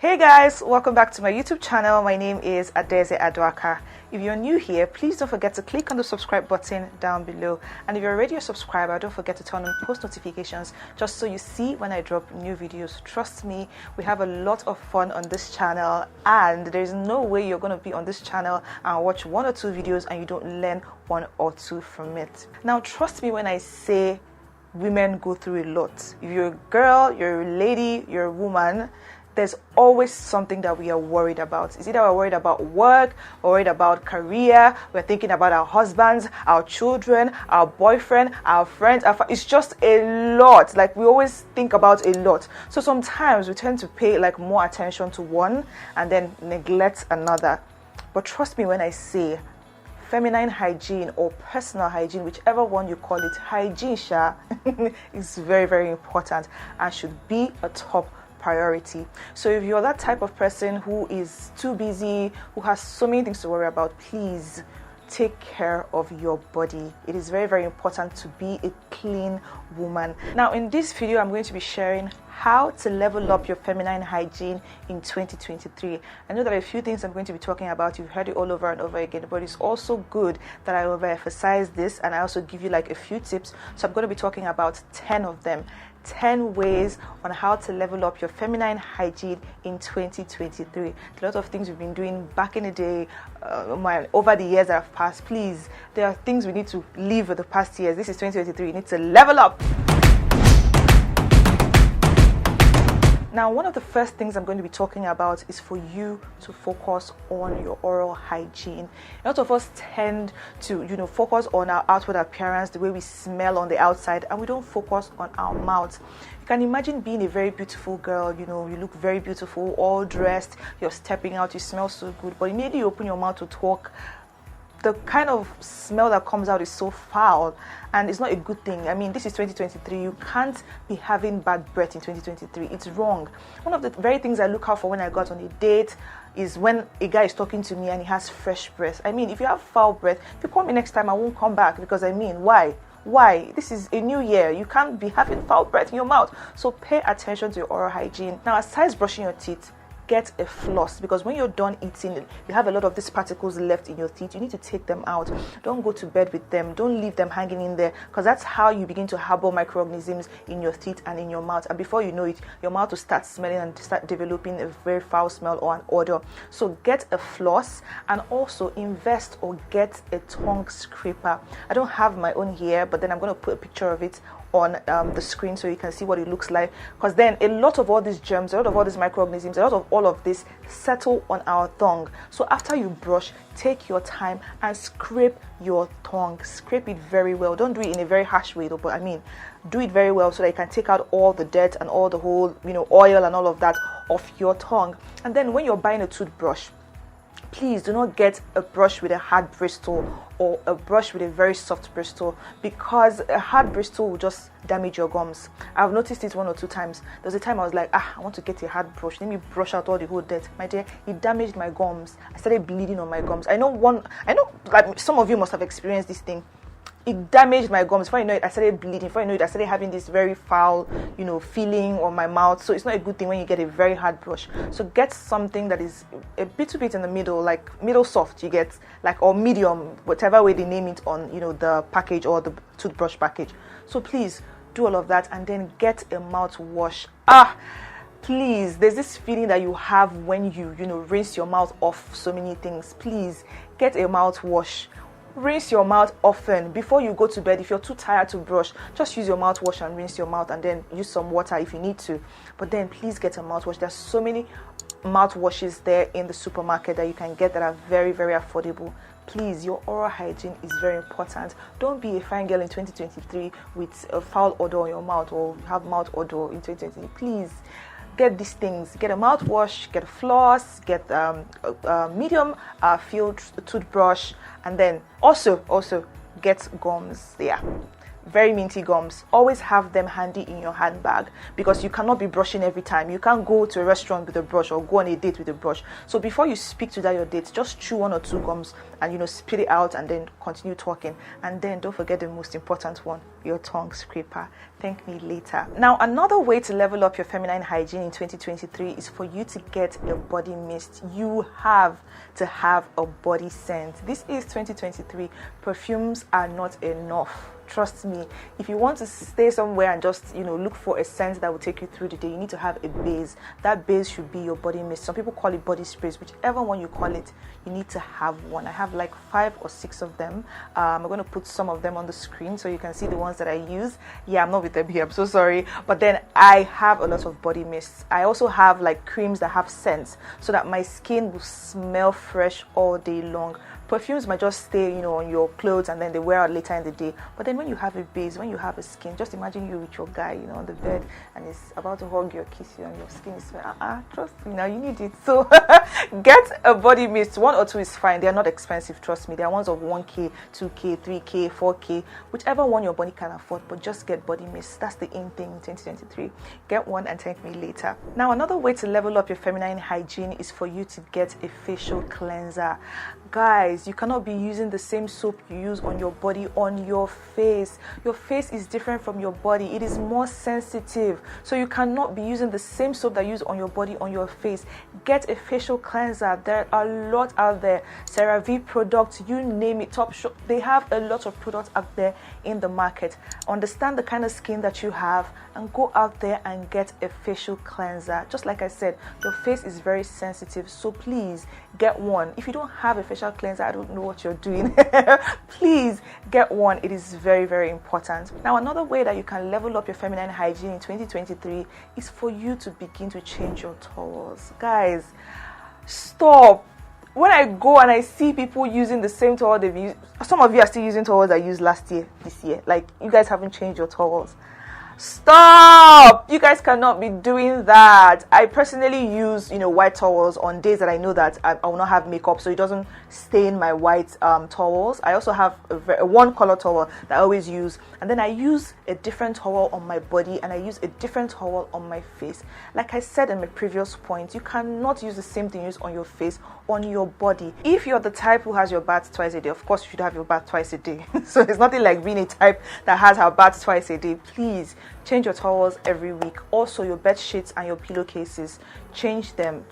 Hey guys, welcome back to my YouTube channel. My name is Adeze Adwaka. If you're new here, please don't forget to click on the subscribe button down below. And if you're already a subscriber, don't forget to turn on post notifications just so you see when I drop new videos. Trust me, we have a lot of fun on this channel, and there's no way you're going to be on this channel and watch one or two videos and you don't learn one or two from it. Now, trust me when I say women go through a lot. If you're a girl, you're a lady, you're a woman, there's always something that we are worried about. It's either we're worried about work, we're worried about career, we're thinking about our husbands, our children, our boyfriend, our friends. It's just a lot. Like, we always think about a lot. So sometimes we tend to pay more attention to one and then neglect another. But trust me when I say feminine hygiene or personal hygiene, whichever one you call it, hygiene is very, very important and should be a top priority. So if you're that type of person who is too busy, who has so many things to worry about, please take care of your body. It is very, very important to be a clean woman. Now, in this video, I'm going to be sharing how to level up your feminine hygiene in 2023. I know that a few things I'm going to be talking about, you've heard it all over and over again, but it's also good that I overemphasize this and I also give you a few tips. So I'm going to be talking about 10 of them. 10 ways on how to level up your feminine hygiene in 2023. A lot of things we've been doing back in the day, over the years that have passed. Please, there are things we need to leave with the past years. This is 2023. You need to level up. Now, one of the first things I'm going to be talking about is for you to focus on your oral hygiene. A lot of us tend to, focus on our outward appearance, the way we smell on the outside, and we don't focus on our mouth. You can imagine being a very beautiful girl, you look very beautiful, all dressed, you're stepping out, you smell so good, but immediately you open your mouth to talk, the kind of smell that comes out is so foul, and it's not a good thing. I mean, this is 2023. You can't be having bad breath in 2023. It's wrong. One of the very things I look out for when I got on a date is when a guy is talking to me and he has fresh breath. I mean, if you have foul breath, if you call me next time, I won't come back, because why? Why? This is a new year. You can't be having foul breath in your mouth. So pay attention to your oral hygiene. Now, aside brushing your teeth, get a floss, because when you're done eating, you have a lot of these particles left in your teeth. You need to take them out. Don't go to bed with them. Don't leave them hanging in there, because that's how you begin to harbor microorganisms in your teeth and in your mouth. And before you know it, your mouth will start smelling and start developing a very foul smell or an odor. So get a floss, and also invest or get a tongue scraper. I don't have my own here, but then I'm going to put a picture of it on the screen so you can see what it looks like, because then a lot of all these germs, a lot of all these microorganisms, a lot of all of this settle on our tongue. So after you brush, take your time and scrape your tongue. Scrape it very well. Don't do it in a very harsh way though, but I mean, do it very well so that you can take out all the dirt and all the whole oil and all of that off your tongue. And then when you're buying a toothbrush, please do not get a brush with a hard bristle or a brush with a very soft bristle, because a hard bristle will just damage your gums. I've noticed it one or two times. There was a time I was like, I want to get a hard brush. Let me brush out all the whole dirt. My dear, it damaged my gums. I started bleeding on my gums. I know like some of you must have experienced this thing. It damaged my gums. Before you know it, I started bleeding. Before you know it, I started having this very foul, feeling on my mouth. So it's not a good thing when you get a very hard brush. So get something that is a little bit in the middle, like middle soft, you get, or medium, whatever way they name it on, the package or the toothbrush package. So please do all of that, and then get a mouthwash. Please, there's this feeling that you have when you, rinse your mouth off so many things. Please get a mouthwash. Rinse your mouth often before you go to bed. If you're too tired to brush, just use your mouthwash and rinse your mouth, and then use some water if you need to. But then please get a mouthwash. There's so many mouthwashes there in the supermarket that you can get that are very, very affordable. Please, your oral hygiene is very important. Don't be a fine girl in 2023 with a foul odor on your mouth, or have mouth odor in 2023. Please get these things. Get a mouthwash, get a floss, get a medium field toothbrush, and then also get gums. Yeah, very minty gums. Always have them handy in your handbag, because you cannot be brushing every time. You can't go to a restaurant with a brush or go on a date with a brush. So before you speak to that your date, just chew 1 or 2 gums and spit it out, and then continue talking. And then don't forget the most important one, your tongue scraper. Thank me later. Now, another way to level up your feminine hygiene in 2023 is for you to get a body mist. You have to have a body scent. This is 2023. Perfumes are not enough. Trust me, if you want to stay somewhere and just, look for a scent that will take you through the day, you need to have a base. That base should be your body mist. Some people call it body sprays. Whichever one you call it, you need to have one. I have like 5 or 6 of them. I'm going to put some of them on the screen so you can see the ones that I use. Yeah, I'm not with them here. I'm so sorry. But then I have a lot of body mists. I also have like creams that have scents so that my skin will smell fresh all day long. Perfumes might just stay, on your clothes and then they wear out later in the day. But then when you have a base, when you have a skin, just imagine you with your guy, on the bed, and he's about to hug you or kiss you, and your skin is trust me, now you need it. So get a body mist. 1 or 2 is fine. They are not expensive, trust me. They are ones of 1K, 2K, 3K, 4K, whichever one your body can afford. But just get body mist. That's the in thing in 2023. Get one and thank me later. Now, another way to level up your feminine hygiene is for you to get a facial cleanser. Guys, you cannot be using the same soap you use on your body on your face. Your face is different from your body. It is more sensitive. So you cannot be using the same soap that you use on your body on your face. Get a facial cleanser. There are a lot out there. CeraVe products, you name it, Top Shop. They have a lot of products out there in the market. Understand the kind of skin that you have and go out there and get a facial cleanser. Just like I said, your face is very sensitive. So please get one. If you don't have a facial cleanser, I don't know what you're doing. Please get one. It is very, very important. Now, another way that you can level up your feminine hygiene in 2023 is for you to begin to change your towels. Guys, stop. When I go and I see people using the same towel they've used, some of you are still using towels I used last year, this year. Like, you guys haven't changed your towels. Stop! You guys cannot be doing that. I personally use, white towels on days that I know that I will not have makeup, so it doesn't stain my white towels. I also have a one color towel that I always use, and then I use a different towel on my body, and I use a different towel on my face. Like I said in my previous point, you cannot use the same thing you use on your face on your body. If you're the type who has your bath twice a day, of course you should have your bath twice a day. So it's nothing like being a type that has her bath twice a day. Please change your towels every week. Also, your bed sheets and your pillowcases, change them,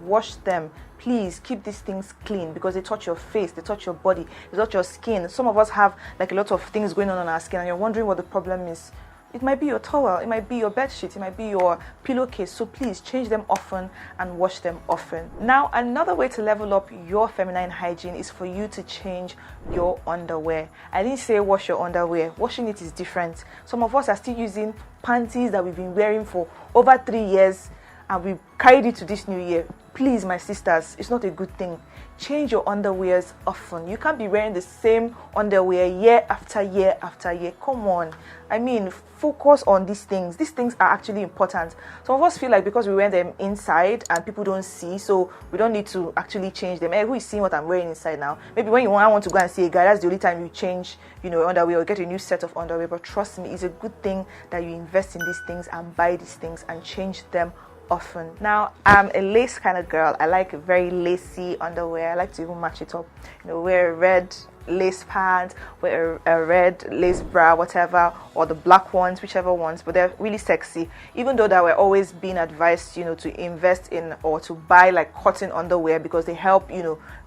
wash them. Please keep these things clean, because they touch your face, they touch your body, they touch your skin. Some of us have like a lot of things going on our skin, and you're wondering what the problem is. It might be your towel, it might be your bed sheet, it might be your pillowcase. So please change them often and wash them often. Now, another way to level up your feminine hygiene is for you to change your underwear. I didn't say wash your underwear. Washing it is different. Some of us are still using panties that we've been wearing for over 3 years, and we carried it to this new year. Please, my sisters, it's not a good thing. Change your underwears often. You can't be wearing the same underwear year after year after year. Come on. I mean, focus on these things. These things are actually important. Some of us feel like because we wear them inside and people don't see, so we don't need to actually change them. Who is seeing what I'm wearing inside now? Maybe when you want to go and see a guy, that's the only time you change, your underwear or get a new set of underwear. But trust me, it's a good thing that you invest in these things and buy these things and change them often. Now, I'm a lace kind of girl. I like very lacy underwear. I like to even match it up. Wear a red lace pants, wear a red lace bra, whatever, or the black ones, whichever ones, but they're really sexy. Even though that we're always being advised, to invest in or to buy like cotton underwear, because they help,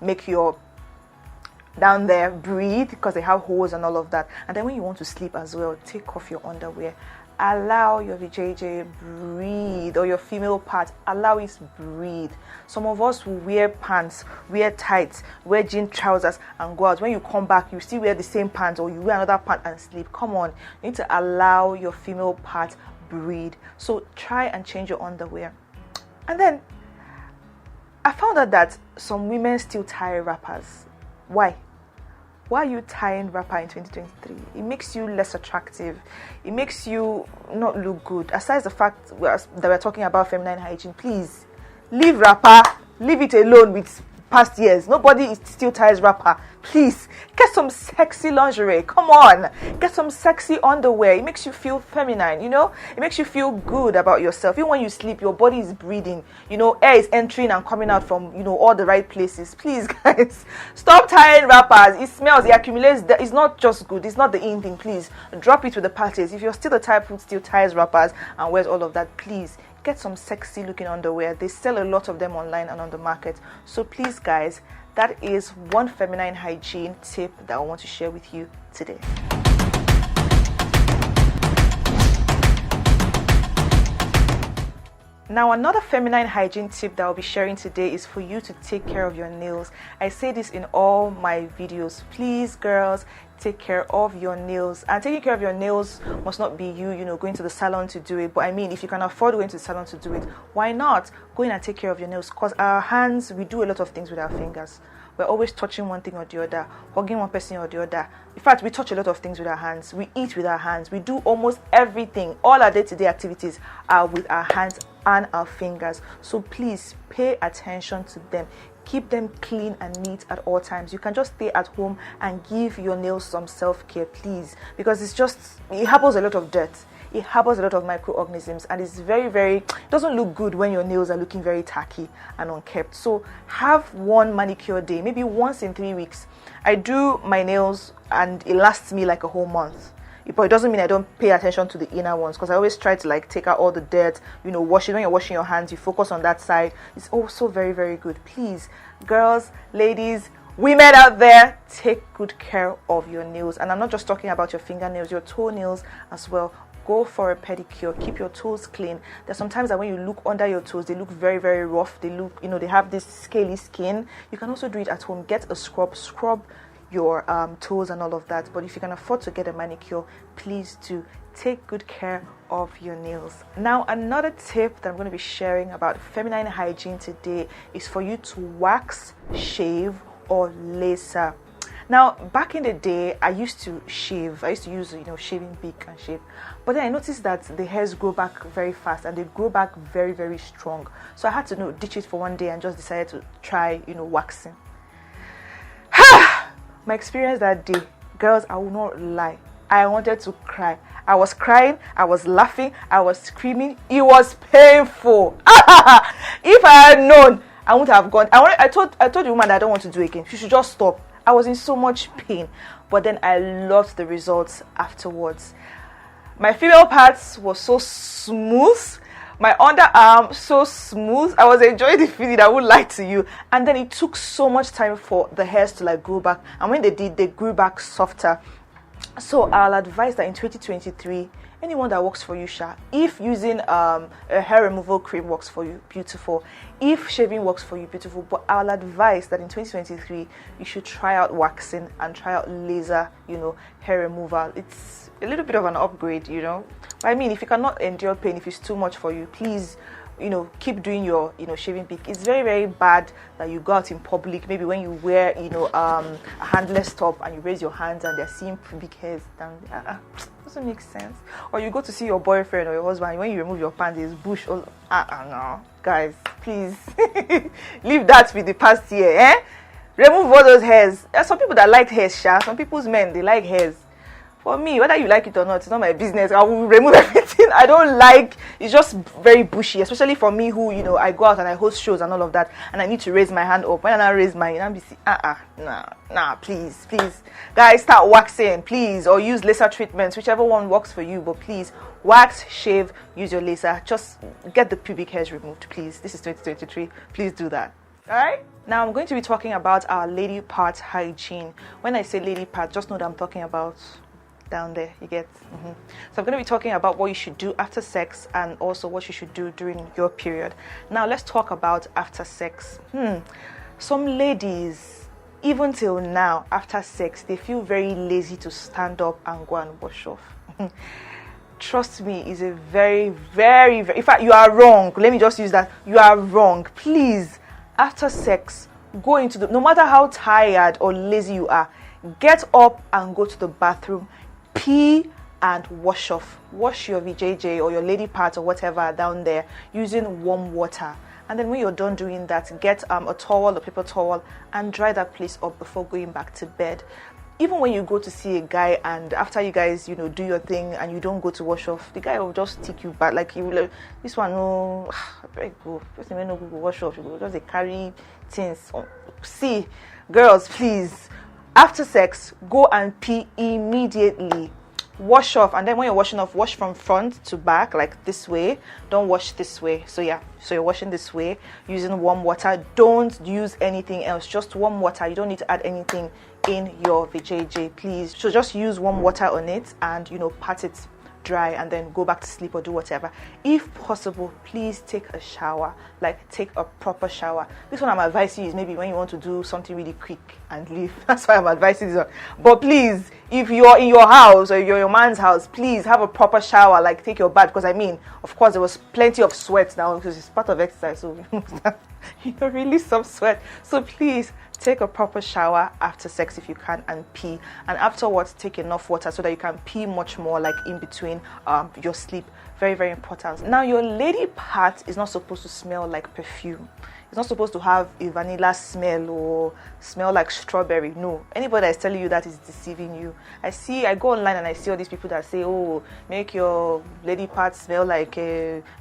make your down there breathe, because they have holes and all of that. And then when you want to sleep as well, take off your underwear. Allow your VJJ breathe, or your female part, allow it breathe. Some of us will wear pants, wear tights, wear jean trousers and go out. When you come back, you still wear the same pants, or you wear another pant and sleep. Come on, you need to allow your female part breathe. So try and change your underwear. And then I found out that some women still tie wrappers. Why? Why are you tying wrapper in 2023? It makes you less attractive. It makes you not look good. Aside the fact that we're talking about feminine hygiene, please leave wrapper, leave it alone with past years. Nobody still ties wrapper. Please get some sexy lingerie. Come on, get some sexy underwear. It makes you feel feminine, you know. It makes you feel good about yourself. Even when you sleep, your body is breathing, you know, air is entering and coming out from, you know, all the right places. Please, guys, stop tying wrappers. It smells, it accumulates. It's not just good. It's not the in thing. Please drop it with the parties. If you're still the type who still ties wrappers and wears all of that, please get some sexy looking underwear. They sell a lot of them online and on the market. So please, guys, that is one feminine hygiene tip that I want to share with you today. Now, another feminine hygiene tip that I'll be sharing today is for you to take care of your nails. I say this in all my videos. Please, girls, take care of your nails. And taking care of your nails must not be you know, going to the salon to do it. But I mean, if you can afford going to the salon to do it, why not go in and take care of your nails? Because our hands, we do a lot of things with our fingers. We're always touching one thing or the other, hugging one person or the other. In fact, we touch a lot of things with our hands. We eat with our hands. We do almost everything. All our day-to-day activities are with our hands and our fingers. So please pay attention to them. Keep them clean and neat at all times. You can just stay at home and give your nails some self-care, please, because it harbors a lot of dirt. It harbors a lot of microorganisms, and it's it doesn't look good when your nails are looking very tacky and unkept. So have one manicure day, maybe once in 3 weeks. I do my nails and it lasts me like a whole month. But it doesn't mean I don't pay attention to the inner ones, because I always try to like take out all the dirt, you know, wash it. When you're washing your hands, you focus on that side. It's also very, very good. Please, girls, ladies, women out there, take good care of your nails. And I'm not just talking about your fingernails, your toenails as well. Go for a pedicure. Keep your toes clean. There's sometimes that when you look under your toes, they look very, very rough. They look, you know, they have this scaly skin. You can also do it at home. Get a scrub your toes and all of that. But if you can afford to get a manicure, please do take good care of your nails. Now, another tip that I'm going to be sharing about feminine hygiene today is for you to wax, shave, or laser. Now, back in the day, I used to shave. I used to use, you know, shaving pick and shave. But then I noticed that the hairs grow back very fast and they grow back very, very strong. So I had to, you know, ditch it for one day and just decided to try, you know, waxing. My experience that day, girls, I will not lie, I wanted to cry. I was crying, I was laughing, I was screaming. It was painful. If I had known, I wouldn't have gone. I told the woman that I don't want to do it again. She should just stop. I was in so much pain, but then I loved the results afterwards. My female parts were so smooth. My underarm so smooth. I was enjoying the feeling, I would lie to you. And then it took so much time for the hairs to like grow back. And when they did, they grew back softer. So I'll advise that in 2023, anyone that works for you, if using a hair removal cream works for you, beautiful. If shaving works for you, beautiful. But I'll advise that in 2023, you should try out waxing and try out laser, you know, hair removal. It's a little bit of an upgrade, you know. But I mean, if you cannot endure pain, if it's too much for you, please, you know, keep doing your, you know, shaving pick. It's very, very bad that you go out in public, maybe when you wear, you know, a handless top and you raise your hands and they're seeing big hairs down there. Doesn't make sense. Or you go to see your boyfriend or your husband, and when you remove your pants, there's bush all. No, guys, please leave that with the past year. Remove all those hairs. There's some people that like hairs, some people's men, they like hairs. For me, whether you like it or not, it's not my business. I will remove everything. I don't like, it's just very bushy, especially for me who, you know, I go out and I host shows and all of that, and I need to raise my hand up. When I raise mine, I'm busy. Please. Guys, start waxing, please, or use laser treatments, whichever one works for you, but please, wax, shave, use your laser. Just get the pubic hairs removed, please. This is 2023. Please do that. Alright? Now I'm going to be talking about our lady part hygiene. When I say lady part, just know that I'm talking about down there, you get. So I'm going to be talking about what you should do after sex and also what you should do during your period. Now let's talk about after sex. Some ladies, even till now, after sex, they feel very lazy to stand up and go and wash off. Trust me, it's a very, very, in fact, you are wrong. Let me just use that. You are wrong. Please, after sex, go into no matter how tired or lazy you are, get up and go to the bathroom, pee and wash off. Wash your VJJ or your lady part or whatever down there using warm water And then when you're done doing that, get a towel, a paper towel, and dry that place up before going back to bed. Even when you go to see a guy and after you guys, you know, do your thing and you don't go to wash off, the guy will just take you back. Like, he will like, this one, no, very good. Person will not go wash off. You go just they carry things. See, girls, please, after sex, go and pee immediately. Wash off, and then when you're washing off, wash from front to back, like this way. Don't wash this way. So yeah, so you're washing this way using warm water. Don't use anything else, just warm water. You don't need to add anything in your vajayjay, please. So just use warm water on it and, you know, pat it dry and then go back to sleep or do whatever. If possible, please take a shower, like take a proper shower. This one I'm advising you is maybe when you want to do something really quick and leave. That's why I'm advising this one. But please, if you're in your house or you're your man's house, please have a proper shower, like take your bath, because I mean, of course there was plenty of sweat now because it's part of exercise, so you know, release some sweat. So please take a proper shower after sex if you can, and pee, and afterwards take enough water so that you can pee much more, like in between your sleep. Very, very important. Now, your lady part is not supposed to smell like perfume. It's not supposed to have a vanilla smell or smell like strawberry. No, anybody that is telling you that is deceiving you. I go online and I see all these people that say, oh, make your lady part smell like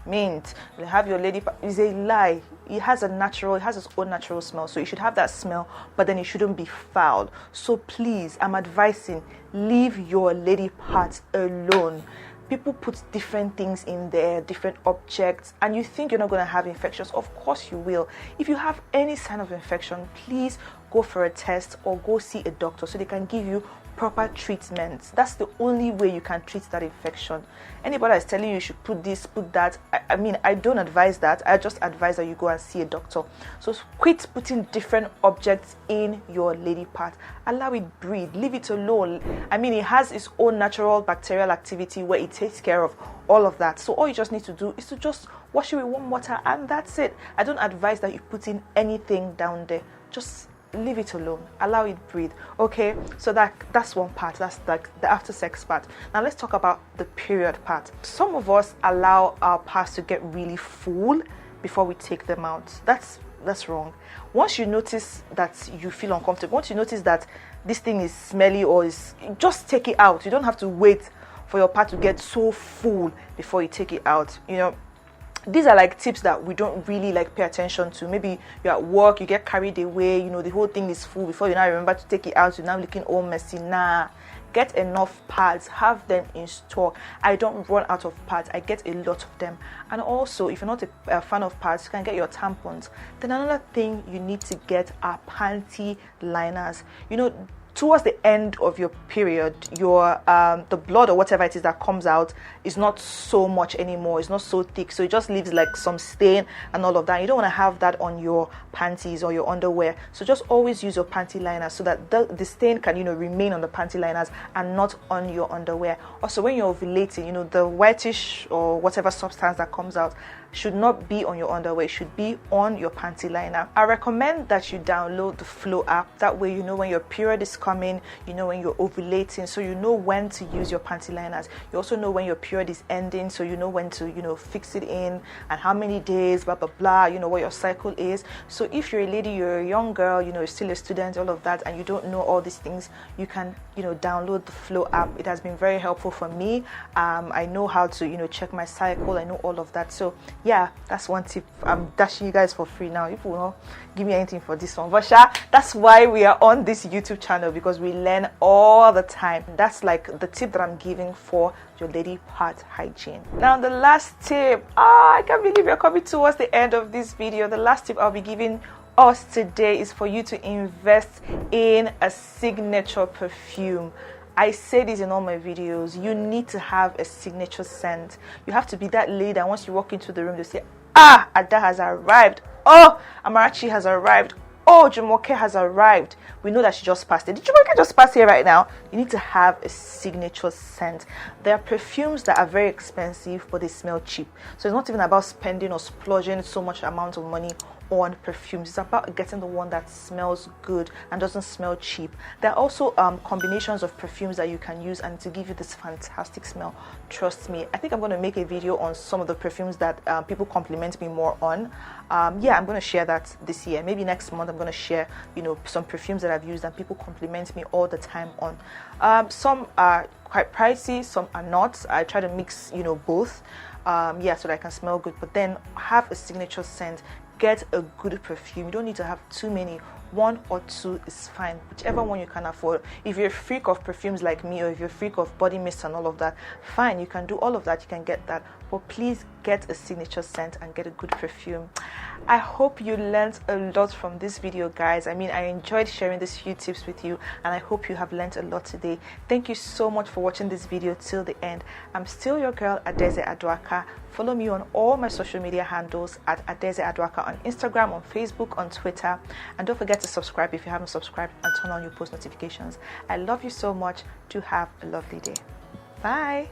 mint, have your lady part. It's a lie. It has its own natural smell, so you should have that smell, but then it shouldn't be foul. So please, I'm advising, leave your lady parts alone. People put different things in there, different objects, and you think you're not going to have infections. Of course you will. If you have any sign of infection, please go for a test or go see a doctor so they can give you proper treatments. That's the only way you can treat that infection. Anybody that's telling you should put this, put that, I mean, I don't advise that. I just advise that you go and see a doctor. So quit putting different objects in your lady part. Allow it breathe. Leave it alone. I mean, it has its own natural bacterial activity where it takes care of all of that. So all you just need to do is to just wash it with warm water, and that's it. I don't advise that you put in anything down there. Just leave it alone, allow it breathe. Okay, so that's one part. That's like the after sex part. Now let's talk about the period part. Some of us allow our parts to get really full before we take them out. That's wrong. Once you notice that you feel uncomfortable, once you notice that this thing is smelly or is, just take it out. You don't have to wait for your part to get so full before you take it out. You know, these are like tips that we don't really like pay attention to. Maybe you're at work, you get carried away, you know, the whole thing is full. Before you now remember to take it out, you're now looking all messy. Nah, get enough pads, have them in store. I don't run out of pads, I get a lot of them. And also, if you're not a fan of pads, you can get your tampons. Then another thing you need to get are panty liners. You know, towards the end of your period, your the blood or whatever it is that comes out is not so much anymore. It's not so thick, so it just leaves like some stain and all of that. You don't want to have that on your panties or your underwear. So just always use your panty liners so that the stain can, you know, remain on the panty liners and not on your underwear. Also, when you're ovulating, you know, the whitish or whatever substance that comes out should not be on your underwear, it should be on your panty liner. I recommend that you download the Flow app. That way you know when your period is coming, you know when you're ovulating, so you know when to use your panty liners. You also know when your period is ending, so you know when to, you know, fix it in and how many days, blah blah blah, you know what your cycle is. So if you're a lady, you're a young girl, you know, you're still a student, all of that, and you don't know all these things, you can, you know, download the Flow app. It has been very helpful for me. I know how to, you know, check my cycle. I know all of that. So yeah, that's one tip I'm dashing you guys for free now. If you will not give me anything for this one, but that's why we are on this YouTube channel, because we learn all the time. That's like the tip that I'm giving for your lady part hygiene. Now the last tip, I can't believe we're coming towards the end of this video. The last tip I'll be giving us today is for you to invest in a signature perfume. I say this in all my videos. You need to have a signature scent. You have to be that lady that once you walk into the room, they say, Ada has arrived. Oh, Amarachi has arrived. Oh, Jumoke has arrived. We know that she just passed it. Did Jumoke just pass here right now? You need to have a signature scent. There are perfumes that are very expensive, but they smell cheap. So it's not even about spending or splurging so much amount of money on perfumes. It's about getting the one that smells good and doesn't smell cheap. There are also combinations of perfumes that you can use and to give you this fantastic smell. Trust me, I think I'm going to make a video on some of the perfumes that people compliment me more on. Yeah, I'm going to share that this year. Maybe next month I'm going to share, you know, some perfumes that I've used and people compliment me all the time on. Some are quite pricey, some are not. I try to mix, you know, both. Yeah, so that I can smell good, but then have a signature scent. Get a good perfume. You don't need to have too many. 1 or 2 is fine, whichever one you can afford. If you're a freak of perfumes like me, or if you're a freak of body mist and all of that, fine, you can do all of that, you can get that, but please get a signature scent and get a good perfume. I hope you learned a lot from this video, guys. I mean, I enjoyed sharing these few tips with you, and I hope you have learned a lot today. Thank you so much for watching this video till the end. I'm still your girl, Adeze Aduaka. Follow me on all my social media handles at Adeze Aduaka on Instagram, on Facebook, on Twitter, and don't forget to subscribe if you haven't subscribed and turn on your post notifications. I love you so much. Do have a lovely day. Bye.